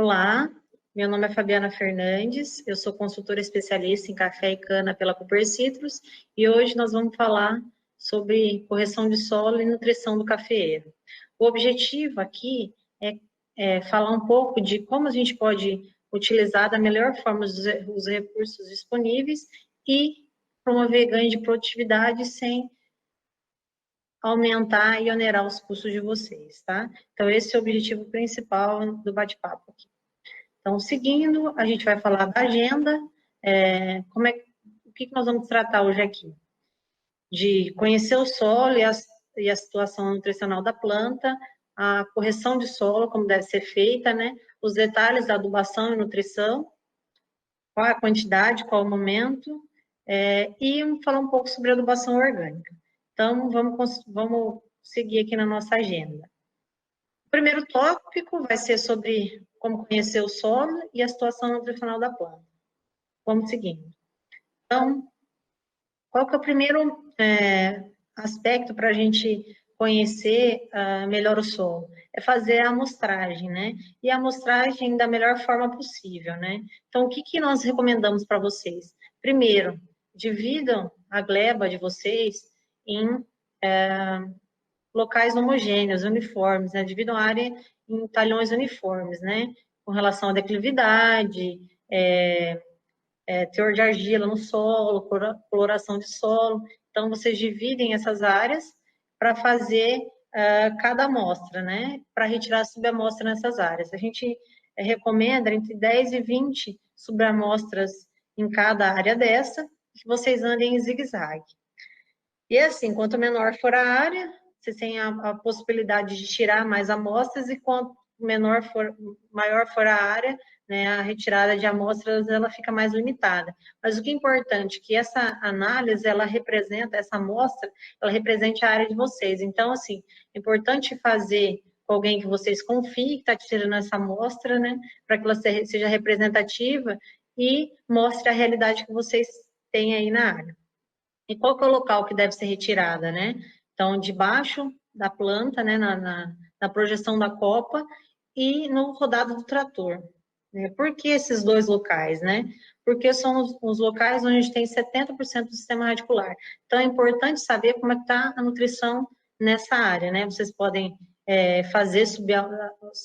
Olá, meu nome é Fabiana Fernandes, eu sou consultora especialista em café e cana pela Cooper Citrus e hoje nós vamos falar sobre correção de solo e nutrição do cafeeiro. O objetivo aqui é falar um pouco de como a gente pode utilizar da melhor forma os recursos disponíveis e promover ganho de produtividade sem aumentar e onerar os custos de vocês, tá? Então, esse é o objetivo principal do bate-papo aqui. Então, seguindo, a gente vai falar da agenda, o que nós vamos tratar hoje aqui? De conhecer o solo e a situação nutricional da planta, a correção de solo, como deve ser feita, né? Os detalhes da adubação e nutrição, qual é a quantidade, qual é o momento, e falar um pouco sobre adubação orgânica. Então, vamos seguir aqui na nossa agenda. O primeiro tópico vai ser sobre como conhecer o solo e a situação nutricional da planta. Vamos seguindo. Então, qual que é o primeiro aspecto para a gente conhecer melhor o solo? É fazer a amostragem, né? E a amostragem da melhor forma possível, né? Então, o que nós recomendamos para vocês? Primeiro, dividam a gleba de vocês em locais homogêneos, uniformes, né? Dividam a área em talhões uniformes, né? Com relação à declividade, teor de argila no solo, coloração de solo. Então, vocês dividem essas áreas para fazer cada amostra, né? Para retirar a subamostra nessas áreas. A gente recomenda entre 10 e 20 subamostras em cada área dessa, que vocês andem em zigue-zague. E assim, quanto menor for a área, você tem a possibilidade de tirar mais amostras e quanto maior for a área, né, a retirada de amostras ela fica mais limitada. Mas o que é importante é que essa análise, essa amostra, ela represente a área de vocês. Então, assim, é importante fazer com alguém que vocês confiem, que está tirando essa amostra, né, para que ela seja representativa e mostre a realidade que vocês têm aí na área. E qual que é o local que deve ser retirada, né? Então, debaixo da planta, né, na projeção da copa e no rodado do trator. Por que esses dois locais, né? Porque são os locais onde a gente tem 70% do sistema radicular. Então, é importante saber como é que está a nutrição nessa área, né? Vocês podem fazer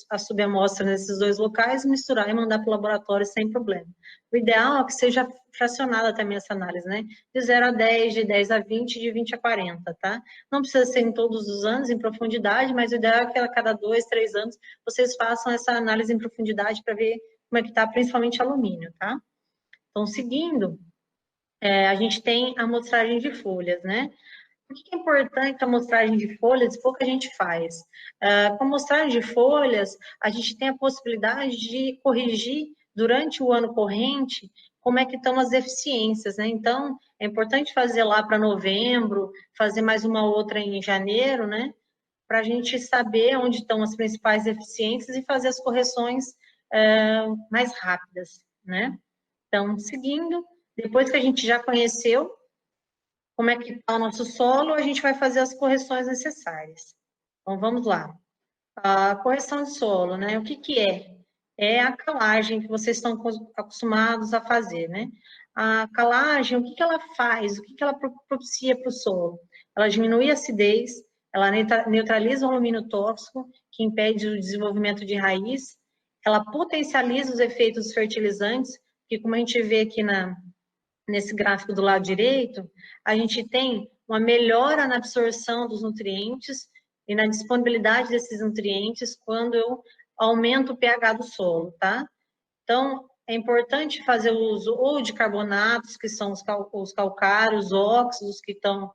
a subamostra nesses dois locais, misturar e mandar para o laboratório sem problema. O ideal é que seja fracionada também essa análise, né? De 0 a 10, de 10 a 20, de 20 a 40, tá? Não precisa ser em todos os anos, em profundidade, mas o ideal é que a cada 2, 3 anos vocês façam essa análise em profundidade para ver como é que está, principalmente alumínio, tá? Então, seguindo, a gente tem a amostragem de folhas, né? Por que é importante a amostragem de folhas? Pouca gente faz. Com a amostragem de folhas, a gente tem a possibilidade de corrigir durante o ano corrente como é que estão as deficiências, né? Então, é importante fazer lá para novembro, fazer mais uma outra em janeiro, né? Para a gente saber onde estão as principais deficiências e fazer as correções mais rápidas, né? Então, seguindo, depois que a gente já conheceu como é que está o nosso solo, a gente vai fazer as correções necessárias. Então, vamos lá. A correção de solo, né? O que é? É a calagem que vocês estão acostumados a fazer, né? A calagem, o que ela faz? O que ela propicia para o solo? Ela diminui a acidez, ela neutraliza o alumínio tóxico, que impede o desenvolvimento de raiz, ela potencializa os efeitos dos fertilizantes, que como a gente vê aqui nesse gráfico do lado direito, a gente tem uma melhora na absorção dos nutrientes e na disponibilidade desses nutrientes quando eu aumento o pH do solo, tá? Então, é importante fazer o uso ou de carbonatos, que são os calcários, óxidos, que estão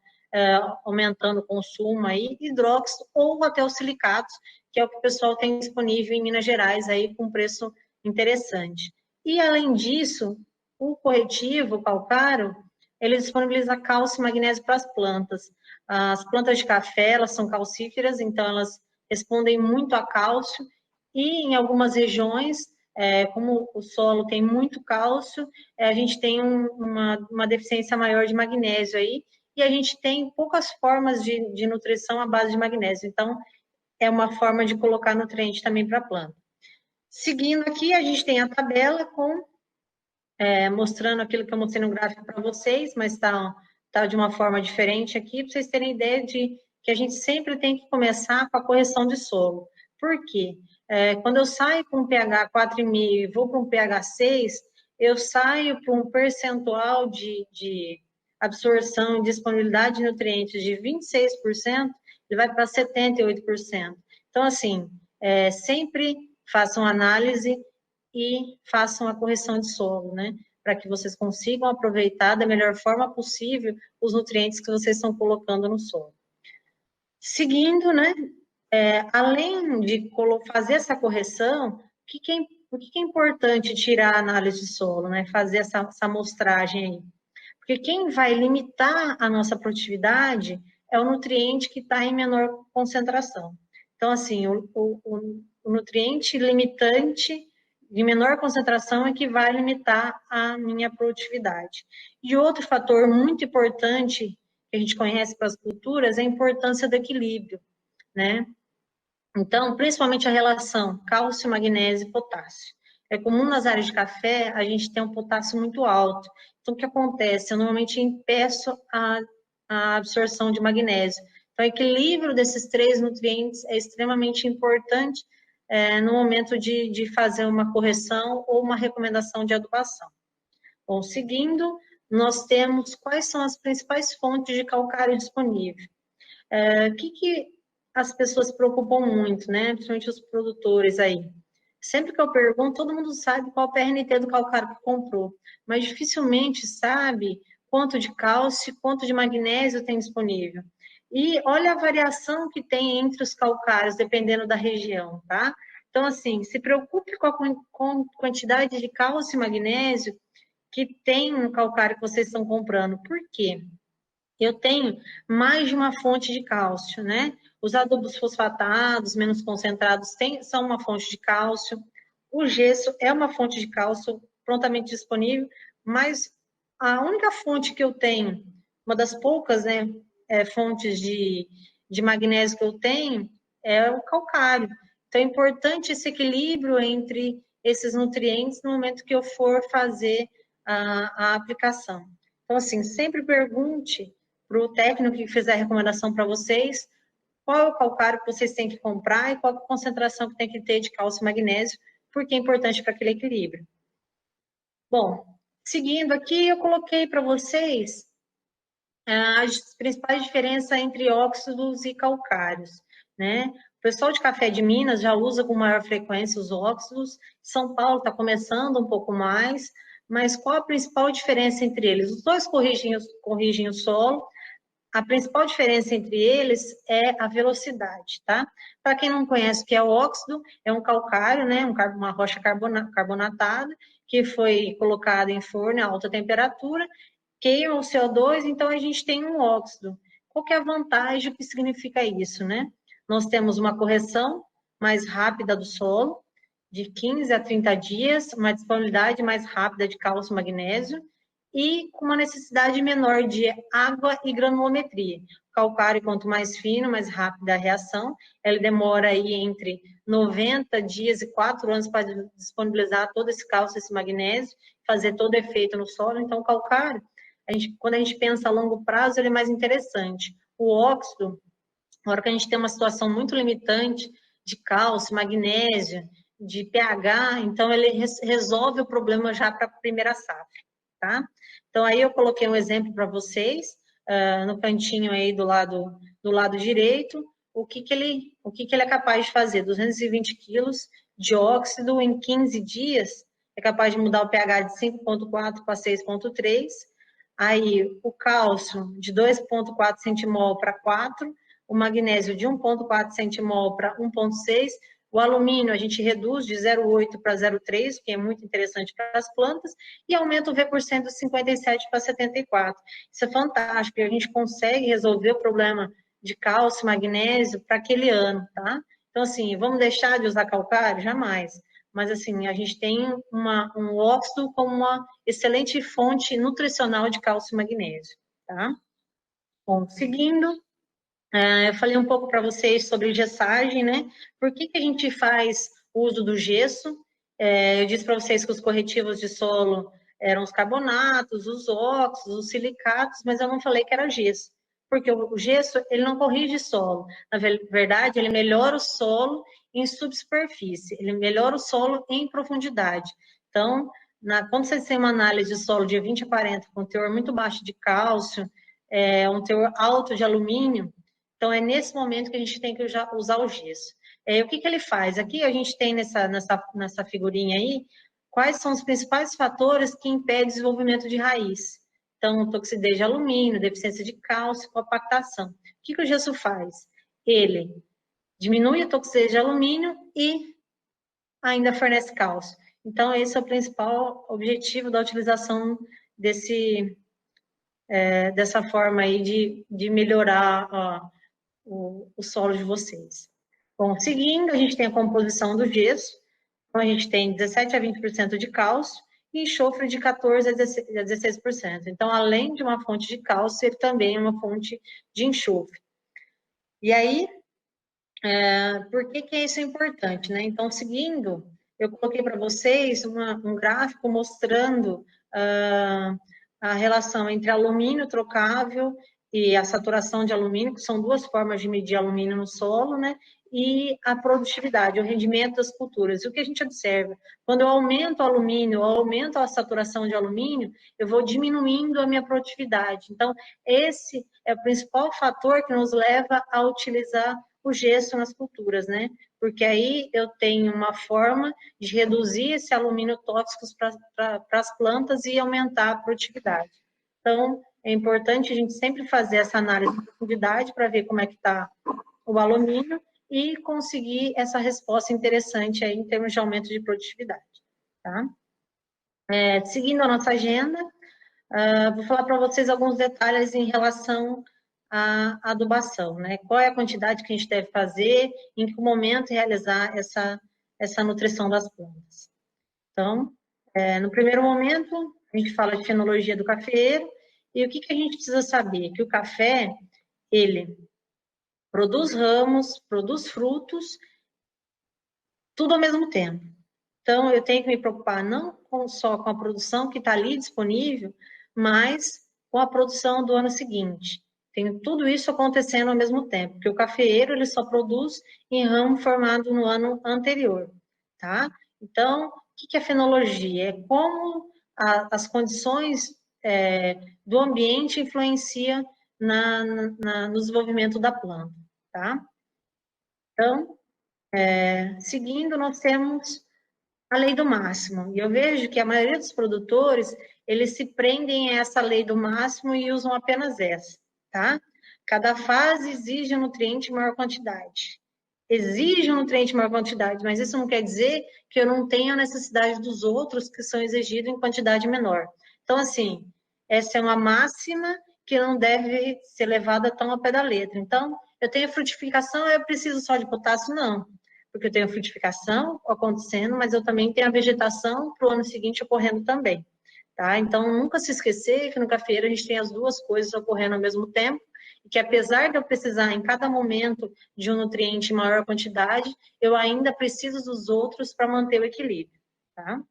aumentando o consumo aí, hidróxido, ou até os silicatos, que é o que o pessoal tem disponível em Minas Gerais aí com preço interessante. E, além disso, o corretivo, o calcário, ele disponibiliza cálcio e magnésio para as plantas. As plantas de café, elas são calcíferas, então elas respondem muito a cálcio, e em algumas regiões, como o solo tem muito cálcio, a gente tem uma deficiência maior de magnésio aí, e a gente tem poucas formas de nutrição à base de magnésio. Então, é uma forma de colocar nutriente também para a planta. Seguindo aqui, a gente tem a tabela com mostrando aquilo que eu mostrei no gráfico para vocês, mas tá de uma forma diferente aqui, para vocês terem ideia de que a gente sempre tem que começar com a correção de solo. Por quê? Quando eu saio com um pH 4,5 e vou para um pH 6, eu saio para um percentual de absorção e disponibilidade de nutrientes de 26%, ele vai para 78%. Então, assim, sempre façam análise e façam a correção de solo, né? Para que vocês consigam aproveitar da melhor forma possível os nutrientes que vocês estão colocando no solo. Seguindo, né? Além de fazer essa correção, o que é importante tirar a análise de solo, né? Fazer essa amostragem aí. Porque quem vai limitar a nossa produtividade é o nutriente que está em menor concentração. Então, assim, o nutriente limitante de menor concentração é que vai limitar a minha produtividade. E outro fator muito importante que a gente conhece para as culturas é a importância do equilíbrio, né? Então, principalmente a relação cálcio, magnésio e potássio. É comum nas áreas de café a gente ter um potássio muito alto. Então, o que acontece? Eu normalmente impeço a absorção de magnésio. Então, o equilíbrio desses três nutrientes é extremamente importante no momento de fazer uma correção ou uma recomendação de adubação. Bom, seguindo, nós temos quais são as principais fontes de calcário disponível. O que as pessoas se preocupam muito, né? Principalmente os produtores aí. Sempre que eu pergunto, todo mundo sabe qual o PRNT do calcário que comprou, mas dificilmente sabe quanto de cálcio, quanto de magnésio tem disponível. E olha a variação que tem entre os calcários, dependendo da região, tá? Então, assim, se preocupe com a quantidade de cálcio e magnésio que tem no calcário que vocês estão comprando. Por quê? Eu tenho mais de uma fonte de cálcio, né? Os adubos fosfatados, menos concentrados, são uma fonte de cálcio. O gesso é uma fonte de cálcio prontamente disponível, mas a única fonte que eu tenho, uma das poucas, né, fontes de magnésio que eu tenho, é o calcário. Então, é importante esse equilíbrio entre esses nutrientes no momento que eu for fazer a aplicação. Então, assim, sempre pergunte para o técnico que fizer a recomendação para vocês, qual é o calcário que vocês têm que comprar e qual a concentração que tem que ter de cálcio e magnésio, porque é importante para aquele equilíbrio. Bom, seguindo aqui, eu coloquei para vocês as principais diferenças entre óxidos e calcários, né? O pessoal de Café de Minas já usa com maior frequência os óxidos, São Paulo está começando um pouco mais, mas qual a principal diferença entre eles? Os dois corrigem o solo, a principal diferença entre eles é a velocidade, tá? Para quem não conhece o que é o óxido, é um calcário, né? Uma rocha carbonatada que foi colocada em forno a alta temperatura, queima o CO2, então a gente tem um óxido. Qual que é a vantagem? O que significa isso, né? Nós temos uma correção mais rápida do solo, de 15 a 30 dias, uma disponibilidade mais rápida de cálcio e magnésio, e com uma necessidade menor de água e granulometria. O calcário, quanto mais fino, mais rápida a reação, ele demora aí entre 90 dias e 4 anos para disponibilizar todo esse cálcio, esse magnésio, fazer todo o efeito no solo. Então, o calcário, quando a gente pensa a longo prazo, ele é mais interessante. O óxido, na hora que a gente tem uma situação muito limitante de cálcio, magnésio, de pH, então ele resolve o problema já para a primeira safra, tá? Então, aí eu coloquei um exemplo para vocês, no cantinho aí do lado direito, o que ele é capaz de fazer. 220 quilos de óxido em 15 dias, é capaz de mudar o pH de 5,4 para 6,3. Aí, o cálcio de 2,4 centimol para 4, o magnésio de 1,4 centimol para 1,6, o alumínio a gente reduz de 0,8 para 0,3, que é muito interessante para as plantas, e aumenta o V% de 57 para 74. Isso é fantástico, a gente consegue resolver o problema de cálcio, magnésio para aquele ano, tá? Então, assim, vamos deixar de usar calcário? Jamais. Mas, assim, a gente tem um óxido como uma excelente fonte nutricional de cálcio e magnésio, tá? Bom, seguindo, eu falei um pouco para vocês sobre gessagem, né? Por que a gente faz o uso do gesso. Eu disse para vocês que os corretivos de solo eram os carbonatos, os óxidos, os silicatos, mas eu não falei que era gesso, porque o gesso, ele não corrige solo. Na verdade, ele melhora o solo em subsuperfície, ele melhora o solo em profundidade. Então, quando vocês têm uma análise de solo de 20 a 40, com teor muito baixo de cálcio, um teor alto de alumínio, então é nesse momento que a gente tem que usar o gesso. O que ele faz? Aqui a gente tem nessa figurinha aí, quais são os principais fatores que impedem o desenvolvimento de raiz. Então, toxidez de alumínio, deficiência de cálcio, compactação. O que o gesso faz? Ele diminui a toxidez de alumínio e ainda fornece cálcio. Então, esse é o principal objetivo da utilização dessa forma aí de melhorar o solo de vocês. Bom, seguindo, a gente tem a composição do gesso. Então, a gente tem 17 a 20% de cálcio e enxofre de 14 a 16%. Então, além de uma fonte de cálcio, ele também é uma fonte de enxofre. E aí, por que isso é importante, né? Então, seguindo, eu coloquei para vocês um gráfico mostrando a relação entre alumínio trocável e a saturação de alumínio, que são duas formas de medir alumínio no solo, né? E a produtividade, o rendimento das culturas. E o que a gente observa? Quando eu aumento o alumínio, ou aumento a saturação de alumínio, eu vou diminuindo a minha produtividade. Então, esse é o principal fator que nos leva a utilizar o gesso nas culturas, né? Porque aí eu tenho uma forma de reduzir esse alumínio tóxico para as plantas e aumentar a produtividade. Então, é importante a gente sempre fazer essa análise de profundidade para ver como é que está o alumínio e conseguir essa resposta interessante aí em termos de aumento de produtividade, tá? Seguindo a nossa agenda, vou falar para vocês alguns detalhes em relação à adubação, né? Qual é a quantidade que a gente deve fazer, em que momento realizar essa nutrição das plantas. Então, no primeiro momento, a gente fala de fenologia do cafeeiro, e o que a gente precisa saber? Que o café, ele produz ramos, produz frutos, tudo ao mesmo tempo. Então, eu tenho que me preocupar não só com a produção que está ali disponível, mas com a produção do ano seguinte. Tem tudo isso acontecendo ao mesmo tempo, porque o cafeeiro ele só produz em ramo formado no ano anterior, tá? Então, o que é fenologia? É como as condições do ambiente influenciam no desenvolvimento da planta, tá? Então, seguindo, nós temos a lei do máximo. E eu vejo que a maioria dos produtores, eles se prendem a essa lei do máximo e usam apenas essa, tá? Cada fase exige um nutriente em maior quantidade. Exige um nutriente em maior quantidade, mas isso não quer dizer que eu não tenha a necessidade dos outros que são exigidos em quantidade menor. Então, assim, essa é uma máxima que não deve ser levada tão ao pé da letra. Então, eu tenho frutificação, eu preciso só de potássio? Não. Porque eu tenho a frutificação acontecendo, mas eu também tenho a vegetação para o ano seguinte ocorrendo também, tá? Então, nunca se esquecer que no cafeeiro a gente tem as duas coisas ocorrendo ao mesmo tempo, e que apesar de eu precisar em cada momento de um nutriente em maior quantidade, eu ainda preciso dos outros para manter o equilíbrio, tá?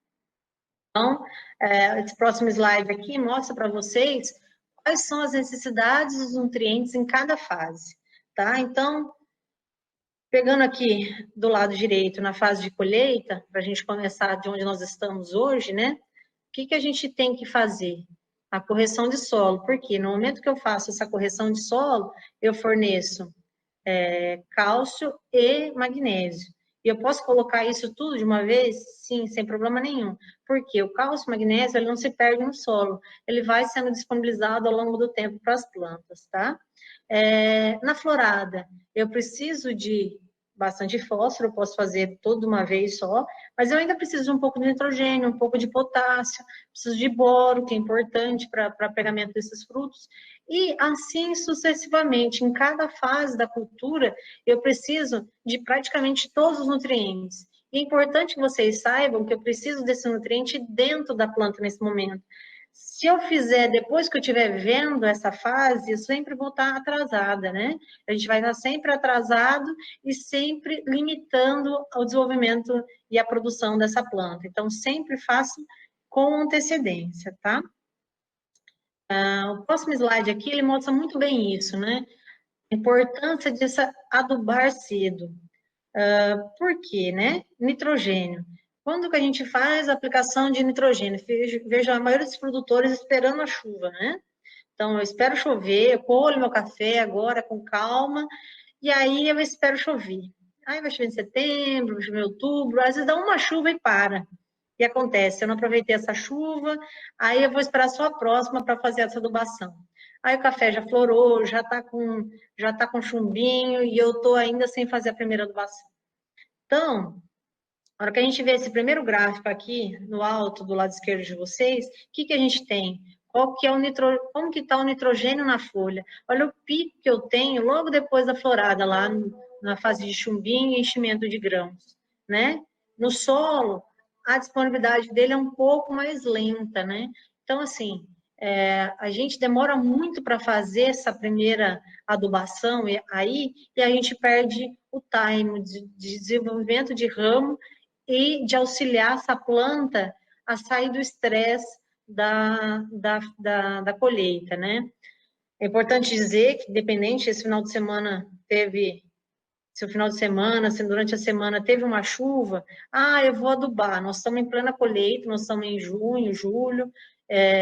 Então, esse próximo slide aqui mostra para vocês quais são as necessidades dos nutrientes em cada fase, tá? Então, pegando aqui do lado direito, na fase de colheita, para a gente começar de onde nós estamos hoje, né? O que a gente tem que fazer? A correção de solo. Porque no momento que eu faço essa correção de solo, eu forneço cálcio e magnésio. E eu posso colocar isso tudo de uma vez? Sim, sem problema nenhum. Porque o cálcio e o magnésio, ele não se perde no solo. Ele vai sendo disponibilizado ao longo do tempo para as plantas, tá? Na florada, eu preciso de bastante fósforo, eu posso fazer tudo de uma vez só, mas eu ainda preciso de um pouco de nitrogênio, um pouco de potássio, preciso de boro, que é importante para pegamento desses frutos, e assim sucessivamente. Em cada fase da cultura, eu preciso de praticamente todos os nutrientes. E é importante que vocês saibam que eu preciso desse nutriente dentro da planta nesse momento. Se eu fizer depois que eu estiver vendo essa fase, eu sempre vou estar atrasada, né? A gente vai estar sempre atrasado e sempre limitando o desenvolvimento e a produção dessa planta. Então, sempre faço com antecedência, tá? O próximo slide aqui, ele mostra muito bem isso, né? A importância de adubar cedo. Por quê, né? Nitrogênio. Quando que a gente faz a aplicação de nitrogênio? Vejo a maioria dos produtores esperando a chuva, né? Então, eu espero chover, eu colho meu café agora com calma, e aí eu espero chover. Aí vai chover em setembro, vai chover em outubro, às vezes dá uma chuva e para. E acontece, eu não aproveitei essa chuva, aí eu vou esperar só a próxima para fazer essa adubação. Aí o café já florou, já tá com chumbinho, e eu tô ainda sem fazer a primeira adubação. Então, na hora que a gente vê esse primeiro gráfico aqui, no alto, do lado esquerdo de vocês, o que a gente tem? Como que está o nitrogênio na folha? Olha o pico que eu tenho logo depois da florada, lá na fase de chumbinho e enchimento de grãos, né? No solo, a disponibilidade dele é um pouco mais lenta, né? Então, assim, a gente demora muito para fazer essa primeira adubação e a gente perde o time de desenvolvimento de ramo e de auxiliar essa planta a sair do estresse da colheita, né? É importante dizer que, independente, esse final de semana teve, se o final de semana, se durante a semana teve uma chuva, eu vou adubar, nós estamos em plena colheita, nós estamos em junho, julho,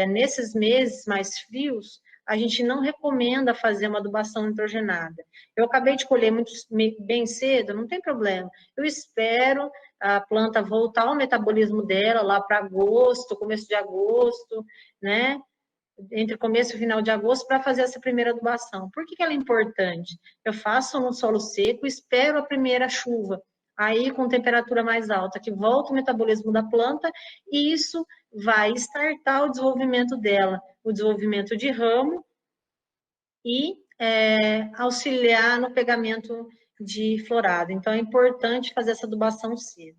nesses meses mais frios, a gente não recomenda fazer uma adubação nitrogenada. Eu acabei de colher bem cedo, não tem problema. Eu espero a planta voltar ao metabolismo dela lá para agosto, começo de agosto, né? Entre começo e final de agosto, para fazer essa primeira adubação. Por que ela é importante? Eu faço no solo seco, espero a primeira chuva, aí com temperatura mais alta, que volta o metabolismo da planta, e isso vai startar o desenvolvimento dela, o desenvolvimento de ramo e auxiliar no pegamento de florada. Então, é importante fazer essa adubação cedo.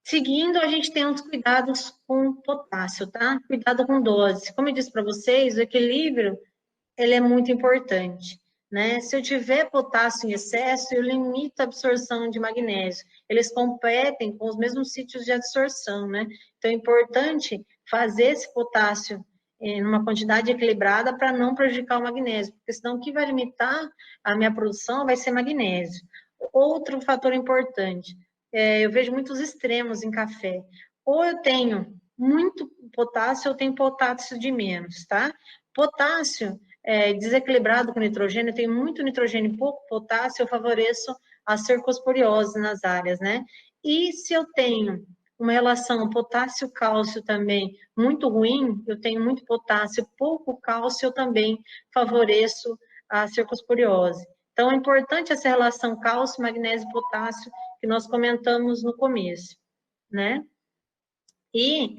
Seguindo, a gente tem uns cuidados com potássio, tá? Cuidado com dose. Como eu disse para vocês, o equilíbrio, ele é muito importante, né? Se eu tiver potássio em excesso, eu limito a absorção de magnésio. Eles competem com os mesmos sítios de absorção, né? Então, é importante fazer esse potássio em uma quantidade equilibrada para não prejudicar o magnésio, porque senão o que vai limitar a minha produção vai ser magnésio. Outro fator importante, eu vejo muitos extremos em café. Ou eu tenho muito potássio, ou eu tenho potássio de menos, tá? Potássio desequilibrado com nitrogênio, eu tenho muito nitrogênio e pouco potássio, eu favoreço a cercosporiose nas áreas, né? E se eu tenho uma relação potássio-cálcio também muito ruim, eu tenho muito potássio, pouco cálcio, eu também favoreço a cercosporiose. Então, é importante essa relação cálcio, magnésio e potássio que nós comentamos no começo, né? E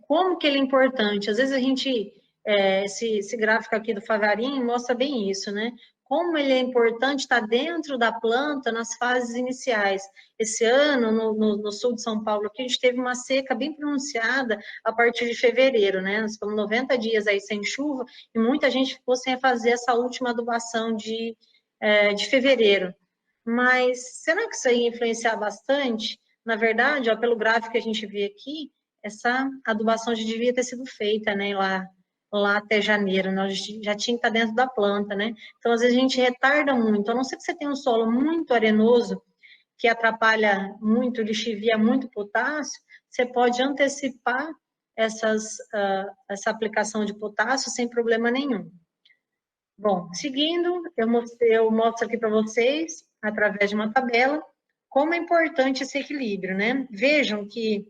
como que ele é importante? Às vezes a gente, esse gráfico aqui do Favarin mostra bem isso, né? Como ele é importante estar dentro da planta nas fases iniciais. Esse ano, no sul de São Paulo, aqui, a gente teve uma seca bem pronunciada a partir de fevereiro, né? Nós ficamos 90 dias aí sem chuva e muita gente ficou sem fazer essa última adubação de fevereiro. Mas será que isso aí ia influenciar bastante? Na verdade, ó, pelo gráfico que a gente vê aqui, essa adubação já devia ter sido feita, né, lá até janeiro, né, já tinha que estar dentro da planta, né? Então, às vezes a gente retarda muito, a não ser que você tenha um solo muito arenoso, que atrapalha muito, lixivia muito potássio, você pode antecipar essa aplicação de potássio sem problema nenhum. Bom, seguindo, eu mostro aqui para vocês, através de uma tabela, como é importante esse equilíbrio, né? Vejam que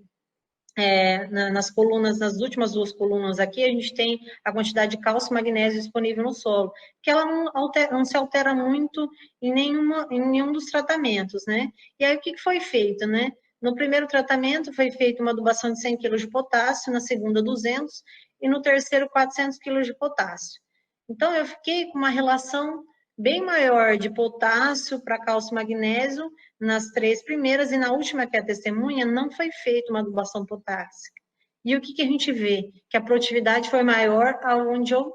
nas colunas, nas últimas duas colunas aqui, a gente tem a quantidade de cálcio e magnésio disponível no solo, que ela não se altera muito em nenhum dos tratamentos, né? E aí, o que foi feito, né? No primeiro tratamento, foi feita uma adubação de 100 kg de potássio, na segunda, 200, e no terceiro, 400 kg de potássio. Então, eu fiquei com uma relação bem maior de potássio para cálcio e magnésio nas três primeiras, e na última, que é a testemunha, não foi feita uma adubação potássica. E o que, que a gente vê? Que a produtividade foi maior aonde eu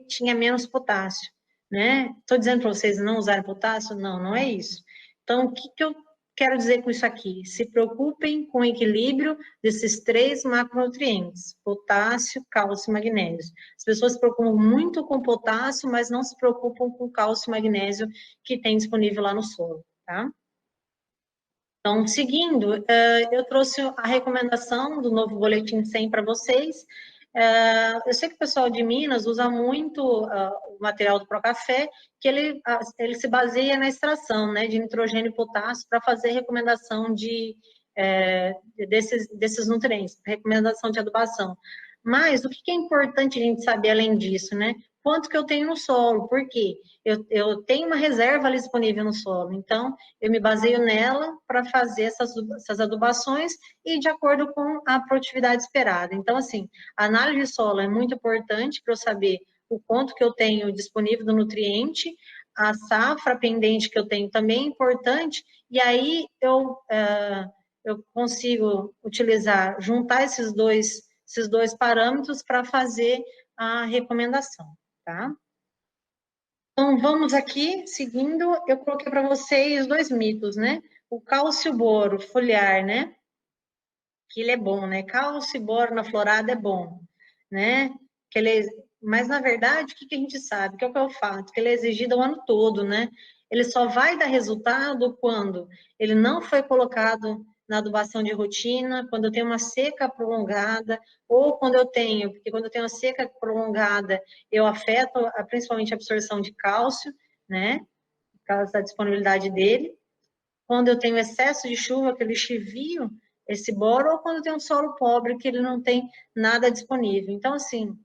tinha menos potássio, né? Estou dizendo para vocês não usarem potássio? Não, não é isso. Então, o que, que eu quero dizer com isso aqui? Se preocupem com o equilíbrio desses 3 macronutrientes, potássio, cálcio e magnésio. As pessoas se preocupam muito com potássio, mas não se preocupam com cálcio e magnésio que tem disponível lá no solo, tá? Então, seguindo, eu trouxe a recomendação do novo Boletim 100 para vocês. Eu sei que o pessoal de Minas usa muito o material do Procafé, que ele se baseia na extração, né, de nitrogênio e potássio para fazer recomendação desses nutrientes, recomendação de adubação. Mas o que é importante a gente saber além disso, né? Quanto que eu tenho no solo, por quê? Eu tenho uma reserva ali disponível no solo, então eu me baseio nela para fazer essas adubações e de acordo com a produtividade esperada. Então, assim, a análise de solo é muito importante para eu saber o quanto que eu tenho disponível do nutriente, a safra pendente que eu tenho também é importante, e aí eu consigo utilizar, juntar esses dois parâmetros para fazer a recomendação, tá? Então, vamos aqui, seguindo, eu coloquei para vocês 2 mitos, né? O cálcio boro foliar, né? Que ele é bom, né? Cálcio e boro na florada é bom, né? Que ele, mas, na verdade, o que a gente sabe? Que é o que eu falo? Que ele é exigido o ano todo, né? Ele só vai dar resultado quando ele não foi colocado na adubação de rotina, quando eu tenho uma seca prolongada, ou quando eu tenho, porque quando eu tenho uma seca prolongada, eu afeto principalmente a absorção de cálcio, né? Por causa da disponibilidade dele. Quando eu tenho excesso de chuva, que eu lixivio esse boro, ou quando eu tenho um solo pobre, que ele não tem nada disponível. Então, assim,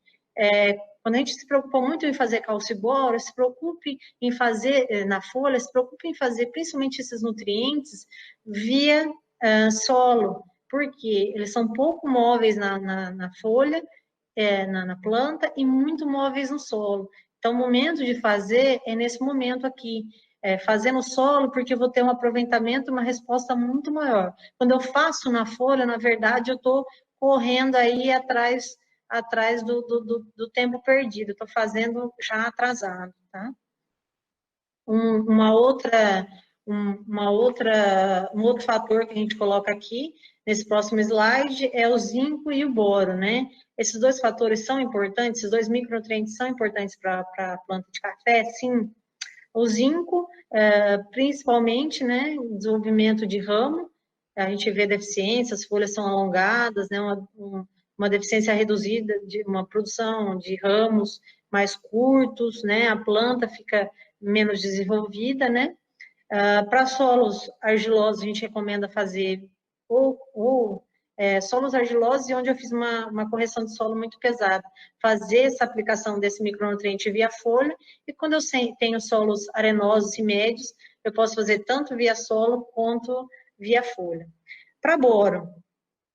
quando a gente se preocupa muito em fazer cálcio e boro, se preocupe em fazer na folha, se preocupe em fazer principalmente esses nutrientes via solo, porque eles são pouco móveis na folha, na planta, e muito móveis no solo. Então, o momento de fazer é nesse momento aqui, fazer no solo, porque eu vou ter um aproveitamento, uma resposta muito maior. Quando eu faço na folha, na verdade, eu estou correndo aí atrás do tempo perdido, estou fazendo já atrasado, tá? Um outro fator que a gente coloca aqui, nesse próximo slide, é o zinco e o boro, né? Esses 2 fatores são importantes, esses 2 micronutrientes são importantes para a planta de café? Sim. O zinco, principalmente, né, desenvolvimento de ramo, a gente vê deficiências, as folhas são alongadas, né, uma deficiência reduzida de uma produção de ramos mais curtos, né, a planta fica menos desenvolvida, né. Para solos argilosos, a gente recomenda fazer solos argilosos, e onde eu fiz uma correção de solo muito pesada, fazer essa aplicação desse micronutriente via folha, e quando eu tenho solos arenosos e médios, eu posso fazer tanto via solo quanto via folha. Para boro,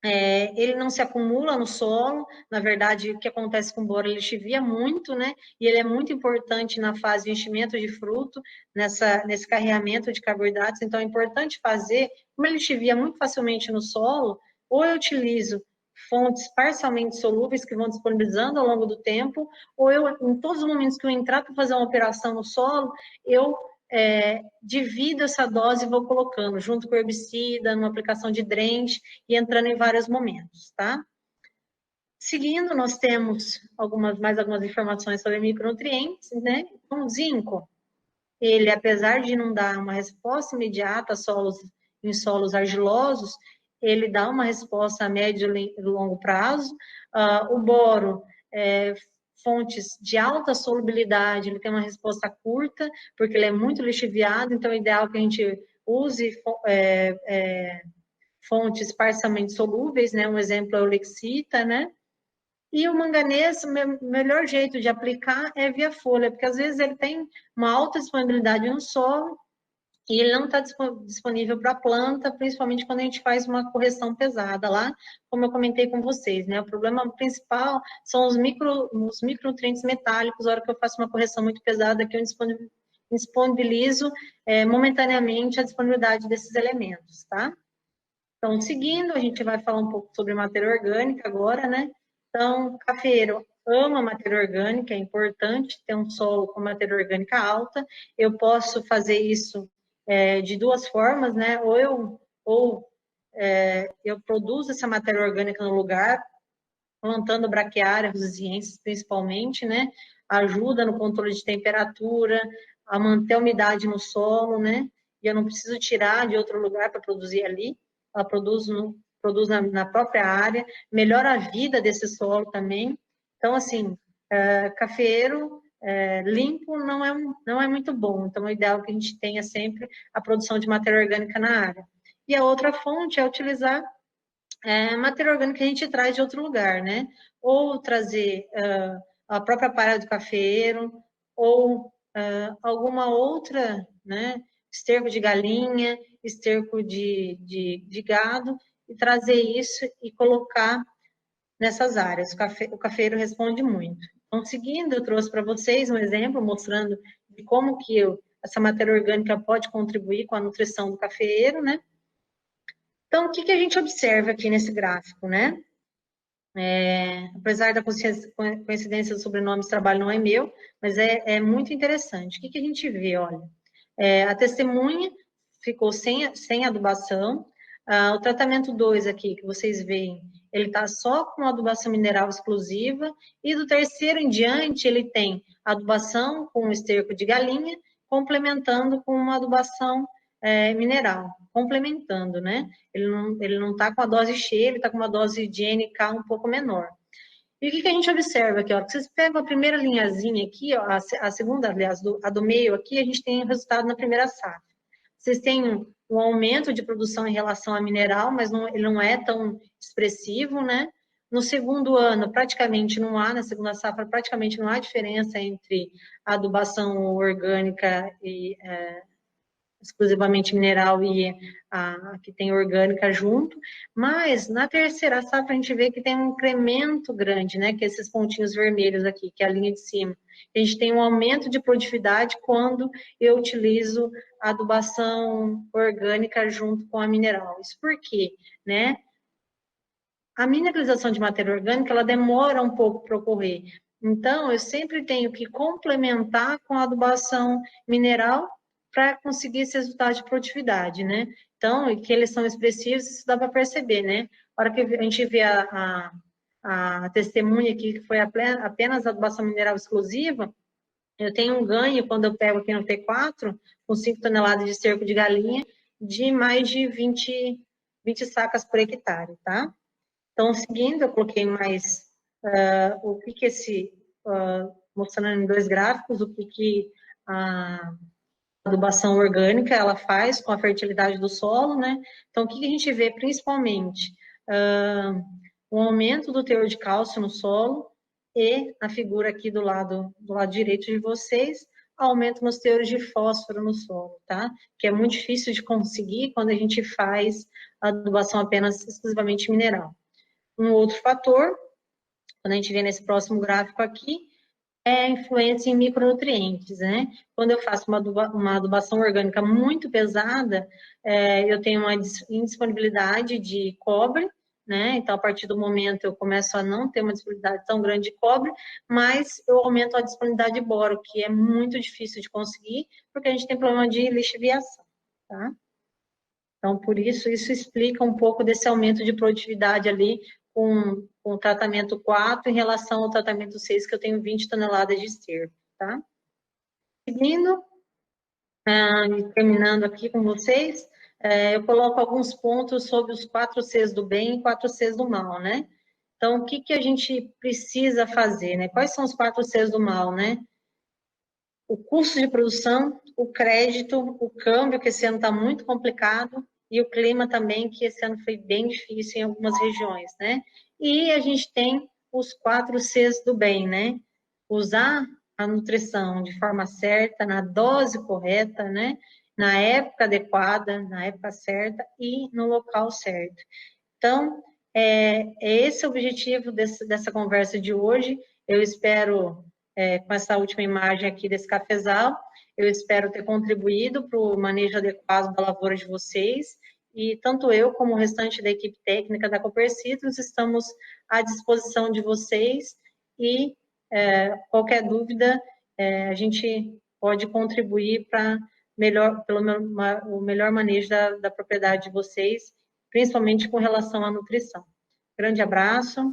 ele não se acumula no solo, na verdade, o que acontece com o boro, ele chivia muito, né, e ele é muito importante na fase de enchimento de fruto, nesse carreamento de carboidratos, então é importante fazer, como ele chivia muito facilmente no solo, ou eu utilizo fontes parcialmente solúveis que vão disponibilizando ao longo do tempo, ou eu, em todos os momentos que eu entrar para fazer uma operação no solo, eu divido essa dose e vou colocando junto com o herbicida, numa aplicação de drenche e entrando em vários momentos, tá? Seguindo, nós temos mais algumas informações sobre micronutrientes, né? Então, o zinco, ele, apesar de não dar uma resposta imediata em solos argilosos, ele dá uma resposta a médio e longo prazo. O boro, fontes de alta solubilidade, ele tem uma resposta curta, porque ele é muito lixiviado, então é ideal que a gente use fontes parcialmente solúveis, né? Um exemplo é o Lexita, né? E o manganês, o melhor jeito de aplicar é via folha, porque às vezes ele tem uma alta disponibilidade no solo e ele não está disponível para a planta, principalmente quando a gente faz uma correção pesada lá, como eu comentei com vocês, né? O problema principal são os micronutrientes metálicos, na hora que eu faço uma correção muito pesada, que eu disponibilizo momentaneamente a disponibilidade desses elementos, tá? Então, seguindo, a gente vai falar um pouco sobre matéria orgânica agora, né? Então, cafeiro ama matéria orgânica, é importante ter um solo com matéria orgânica alta. Eu posso fazer isso de duas formas, né? Eu produzo essa matéria orgânica no lugar, plantando braquiária, rosienses principalmente, né? Ajuda no controle de temperatura, a manter a umidade no solo, né? E eu não preciso tirar de outro lugar para produzir ali. Ela produz na própria área, melhora a vida desse solo também. Então, assim, cafeeiro limpo não é muito bom. Então, o ideal é que a gente tenha sempre a produção de matéria orgânica na área. E a outra fonte é utilizar matéria orgânica que a gente traz de outro lugar, né? Ou trazer a própria palha do cafeeiro, ou alguma outra, né? Esterco de galinha, esterco de gado, e trazer isso e colocar nessas áreas. O cafeeiro responde muito. Então, seguindo, eu trouxe para vocês um exemplo mostrando de como que essa matéria orgânica pode contribuir com a nutrição do cafeeiro, né? Então, o que a gente observa aqui nesse gráfico, né? Apesar da coincidência do sobrenome, esse trabalho não é meu, mas é muito interessante. O que a gente vê, olha? A testemunha ficou sem adubação. O tratamento 2 aqui, que vocês veem, ele está só com adubação mineral exclusiva. E do terceiro em diante, ele tem adubação com esterco de galinha, complementando com uma adubação mineral, complementando, né? Ele não está com a dose cheia, ele está com uma dose de NK um pouco menor. E o que a gente observa aqui? Ó? Vocês pegam a primeira linhazinha aqui, ó, a segunda, aliás, a do meio aqui, a gente tem o resultado na primeira safra. Vocês têm um aumento de produção em relação a mineral, mas ele não é tão expressivo, né? No segundo ano, praticamente não há, na segunda safra, praticamente não há diferença entre a adubação orgânica e exclusivamente mineral e a que tem orgânica junto, mas na terceira safra a gente vê que tem um incremento grande, né, que é esses pontinhos vermelhos aqui, que é a linha de cima. A gente tem um aumento de produtividade quando eu utilizo a adubação orgânica junto com a mineral. Isso por quê, né? A mineralização de matéria orgânica, ela demora um pouco para ocorrer. Então, eu sempre tenho que complementar com a adubação mineral para conseguir esse resultado de produtividade, né? Então, que eles são expressivos, isso dá para perceber, né? A hora que a gente vê a testemunha aqui, que foi apenas adubação mineral exclusiva, eu tenho um ganho, quando eu pego aqui no T4, com 5 toneladas de esterco de galinha, de mais de 20 sacas por hectare, tá? Então, seguindo, eu coloquei mais o que mostrando em dois gráficos, o que a adubação orgânica ela faz com a fertilidade do solo, né? Então, o que a gente vê principalmente? Um aumento do teor de cálcio no solo e na figura aqui do lado direito de vocês, aumento nos teores de fósforo no solo, tá? Que é muito difícil de conseguir quando a gente faz a adubação apenas exclusivamente mineral. Um outro fator, quando a gente vê nesse próximo gráfico aqui, é a influência em micronutrientes, né? Quando eu faço uma adubação orgânica muito pesada, eu tenho uma indisponibilidade de cobre, né? Então, a partir do momento eu começo a não ter uma disponibilidade tão grande de cobre, mas eu aumento a disponibilidade de boro, que é muito difícil de conseguir, porque a gente tem problema de lixiviação, tá? Então, por isso explica um pouco desse aumento de produtividade ali com o tratamento 4 em relação ao tratamento 6, que eu tenho 20 toneladas de esterco, tá? Seguindo, e terminando aqui com vocês, eu coloco alguns pontos sobre os 4 Cs do bem e 4 Cs do mal, né? Então, o que a gente precisa fazer, né? Quais são os 4 Cs do mal, né? O custo de produção, o crédito, o câmbio, que esse ano está muito complicado, e o clima também, que esse ano foi bem difícil em algumas regiões, né? E a gente tem os 4 Cs do bem, né? Usar a nutrição de forma certa, na dose correta, né? Na época adequada, na época certa e no local certo. Então, é esse o objetivo dessa conversa de hoje. Eu espero, com essa última imagem aqui desse cafezal, eu espero ter contribuído para o manejo adequado da lavoura de vocês e tanto eu como o restante da equipe técnica da Copercitrus estamos à disposição de vocês e qualquer dúvida a gente pode contribuir para o melhor manejo da propriedade de vocês, principalmente com relação à nutrição. Grande abraço.